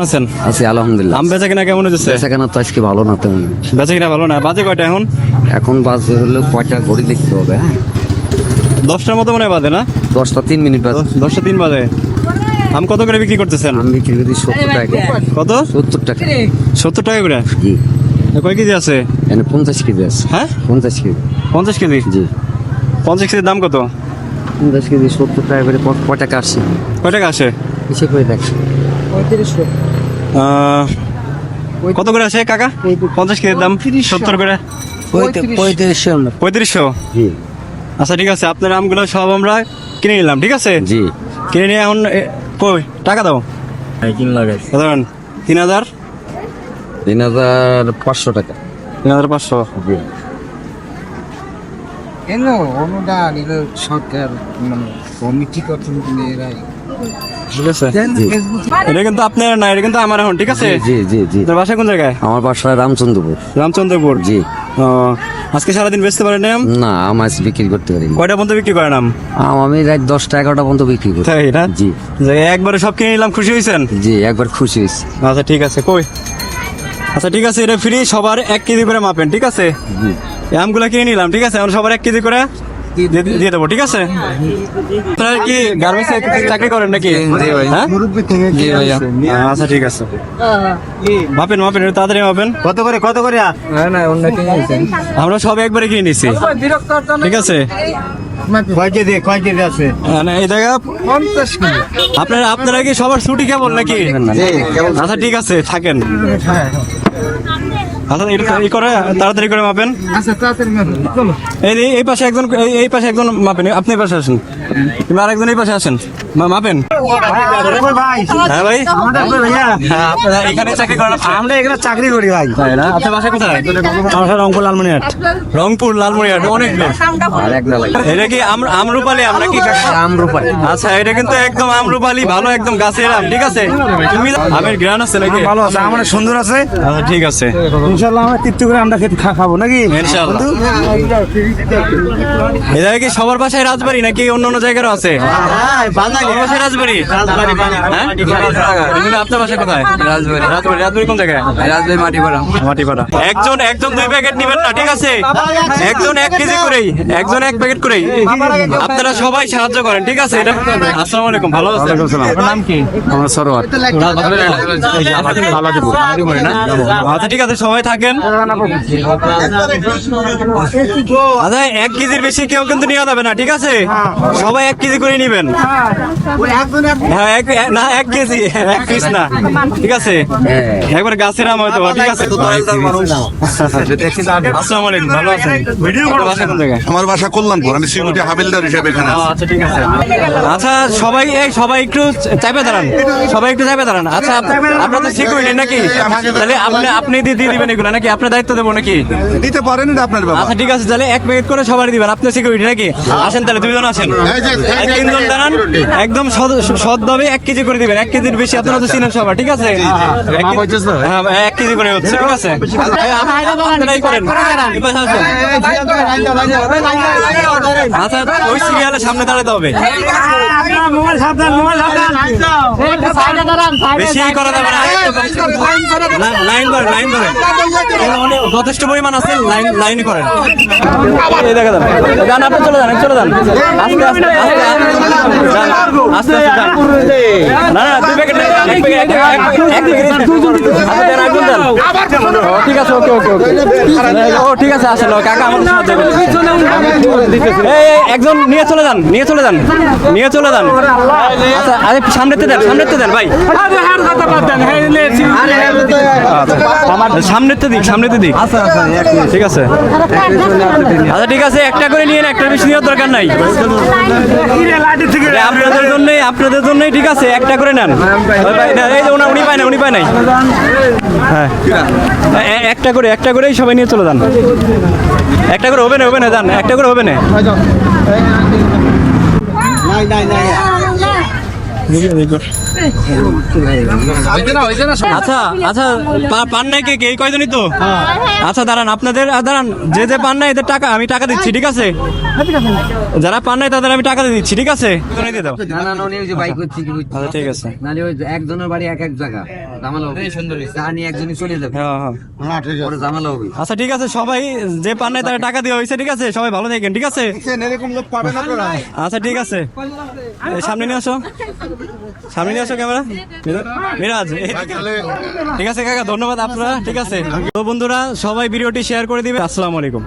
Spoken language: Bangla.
আছেন? আছি আলহামদুলিল্লাহ। আম বেচা কিনা কেমন হচ্ছে? বেচাকেনা তো আজকে ভালো না তেমন। বেচা কিনা ভালো না। বাজে কয়টা এখন? এখন বাজে হলো কয়টা ঘড়ি দেখতে হবে। হ্যাঁ 10টার মতো মনে হয় বাজে না? 10টা 3 মিনিট বাজে। 10টা 3 বাজে। আম কত করে বিক্রি করতেছেন? আমি বিক্রি করি 70 টাকা। কত? 70 টাকা। 70 টাকা করে? জি। কয় কেজি আছে? এনে 50 কেজি আছে। হ্যাঁ 50 কেজি। 50 কেজি? জি। 50 কেজির দাম কত? 50 কেজি 70 টাকা করে কয় টাকা আসছে? কয় টাকা আসে? কিসে করে দেখ? 3500। কত করে আসে কাকা? 50 কেজির দাম 70 করে? 3500। জি। আচ্ছা ঠিক আছে, আপনার আমগুলো সব আমরা কিনে নিলাম, ঠিক আছে? জি। কিনে নিয়ে এখন কই টাকা দাও। ধরেন 3000। 3500 টাকা। 3500। জি। কেন অনুদান এগুলো সরকার মানে কমিটি গঠন করে এরাই ঠিক আছে, জি। এটা কিন্তু আপনার না, এটা কিন্তু আমার এখন, ঠিক আছে? জি জি জি। আপনার বাসা কোন জায়গায়? আমার বাসা রামচন্দ্রপুর। রামচন্দ্রপুর। জি। ও, আজকে সারাদিন বেচতে পারেন আম? না আম আজ বিক্রি করতে পারি না। কয়টা পর্যন্ত বিক্রি করেন আম? আমি রাত 10টা 11টা পর্যন্ত বিক্রি করি। তাই না? জি যে একবারে সব কিনে নিলাম, খুশি হয়েছেন? জি একবার খুশি হয়েছি। আচ্ছা ঠিক আছে, কই আচ্ছা ঠিক আছে, এটা ফ্রি, সবার 1 কেজি করে মাপেন, ঠিক আছে? জি। এই আমগুলো কিনে নিলাম, ঠিক আছে? এখন সবার 1 কেজি করে দিয়ে দেবো, ঠিক আছে? আপনারা কি গার্মেন্টসে চাকরি করেন নাকি? হ্যাঁ? আচ্ছা ঠিক আছে, মাপেন মাপেন, একটু তাড়াতাড়ি মাপেন। কত করে না না অন্য কি আমরা সব একবারে কিনে নিছি, ঠিক আছে? কয় কেজি আছে? মানে এই জায়গা 50 কেজি। আপনারা কি সবার ছুটি কেমন নাকি? আচ্ছা ঠিক আছে, থাকেন। আচ্ছা এই করে তাড়াতাড়ি করে মাপেন। আচ্ছা তাড়াতাড়ি মাপো, চলো। এই পাশে একজন, এই পাশে একজন মাপেন, আপনি এই পাশে আসেন, কিংবা আরেকজন এই পাশে আসেন, মাপেন। ভাই হ্যাঁ ভাই, ভাইয়া হ্যাঁ আপনারা এখানে চাকরি করেন? আমরা এখানে চাকরি করি ভাই। তাই না? আপনার বাসা কোথায়? আমার রংপুর লালমনিরহাট। রংপুর লালমনিরহাট, অনেক দূর। আর এক না লাগে। এটা কি আমরুপালি আমরা কি? আমরুপালি। আচ্ছা এটা কিন্তু একদম আমরুপালি, ভালো একদম গাছের আম, ঠিক আছে? তুমি আমের গ্রান আছে নাকি? ভালো আছে, আমার সুন্দর আছে। আচ্ছা ঠিক আছে, ইনশাআল্লাহ আমরা তৃপ্তি করে আমরা খেতে খাবো নাকি? ইনশাআল্লাহ। এটা কি সবার বাসায় রাজবাড়ি নাকি অন্য অন্য জায়গারও আছে? সবার বাসায় রাজবাড়ি? হ্যাঁ? এমনি আপনার বাসা কোথায়? রাজবাড়ি কোন জায়গায়? রাজবাড়ী মাটিপাড়া। একজন 2 প্যাকেট নিবেন না, ঠিক আছে? একজন 1 কেজি করেই, একজন 1 প্যাকেট করেই। আপনারা সবাই সাহায্য করেন, ঠিক আছে? এটা আসসালামু আলাইকুম, ভালো আছেন? আপনার নাম কি? আমার সরোয়ার। আচ্ছা ঠিক আছে, সবাই থাকেন। আচ্ছা 1 কেজির বেশি কেউ কিন্তু নেওয়া যাবে না, ঠিক আছে? সবাই 1 কেজি করে নিবেন। হ্যাঁ 1 কেজি, 1 পিস না, ঠিক আছে? একবার গাছের আম হয়তো, ঠিক আছে? আসসালামু আলাইকুম, ভালো আছেন? আপনার বাসা কোন জায়গায়? আমার বাসা কল্যাণপুর, আমি সিকিউরিটি হাবিলদার হিসেবে এখানে আছি। আচ্ছা ঠিক আছে। আচ্ছা সবাই একটু চাপে দাঁড়ান, সবাই একটু চাপে দাঁড়ান। আচ্ছা আপনার তো সিকিউরিটি নাকি? তাহলে আপনি দিয়ে দিবেন এগুলো নাকি? আপনার দায়িত্ব দেবো নাকি? দিতে পারেন, এটা আপনার ব্যাপার। আচ্ছা ঠিক আছে, তাহলে 1 প্যাকেট করে সবাই দিবেন। আপনি সিকিউরিটি নাকি? আসেন তাহলে 2 জন আসেন, এই যে, 3 জন দাঁড়ান, একদম সৎভাবে 1 কেজি করে দিবেন। 1 কেজির বেশি আপনারা তো চিনেন সবাই, ঠিক আছে? হ্যাঁ 1 কেজি করে হচ্ছে, ঠিক আছে? আপনারাই করেন। এবার আসেন। আচ্ছা ওই সিরিয়ালের সামনে দাঁড়াতে হবে, বেশি করা যাবে না। লাইন করেন। যথেষ্ট পরিমাণ আছে, লাইন করেন। এই দেখা যান, আপনি চলে যান। আস্তে আস্তে যান। না 2 প্যাকেট ঠিক আছে, ওকে ও ঠিক আছে, আসেন কাকা আমার সাহায্য করুন। একজন নিয়ে চলে যান। আচ্ছা আরে সামনেতে দেন ভাই। সামনেতে দিক। ঠিক আছে, আচ্ছা ঠিক আছে, একটা করে নিয়ে, একটা বেশি নেওয়ার দরকার নাই। আপনাদের জন্যই ঠিক আছে, একটা করে নেন। এই যে উনি পায় নাই। হ্যাঁ একটা করেই সবাই নিয়ে চলে যান। একটা করে হবে না যান, একটা করে হবে না। আচ্ছা পান নাই কে? এই কয়জনই তো? আচ্ছা দাঁড়ান, দাঁড়ান, যে পান নাই এদের টাকা আমি টাকা দিচ্ছি, ঠিক আছে? যারা পান নাই তাদের আমি টাকা দিয়ে দিচ্ছি, ঠিক আছে? দিয়ে দাও। না না উনি ওই যে বাইক করছে কি বুঝছো? আচ্ছা ঠিক আছে। নালে ওই একজনের বাড়ি এক জায়গা। ঝামেলা হবে সুন্দরী জানি একজনই চলে যাবে হ্যাঁ হ্যাঁ না ঠিক আছে পরে ঝামেলা হবে আচ্ছা ঠিক আছে, সবাই যে পান নাই তারা টাকা দেওয়া হয়েছে, ঠিক আছে? সবাই ভালো থাকেন, ঠিক আছে? এরকম লোক পাবেন আপনারা আচ্ছা ঠিক আছে, এই সামনে নিয়ে আসো, সামনে নিয়ে আসো ক্যামেরা। মিরাজ ঠিক আছে কাকা, ধন্যবাদ আপনারা, ঠিক আছে? তো বন্ধুরা সবাই ভিডিওটি শেয়ার করে দিবে। আসসালামু আলাইকুম।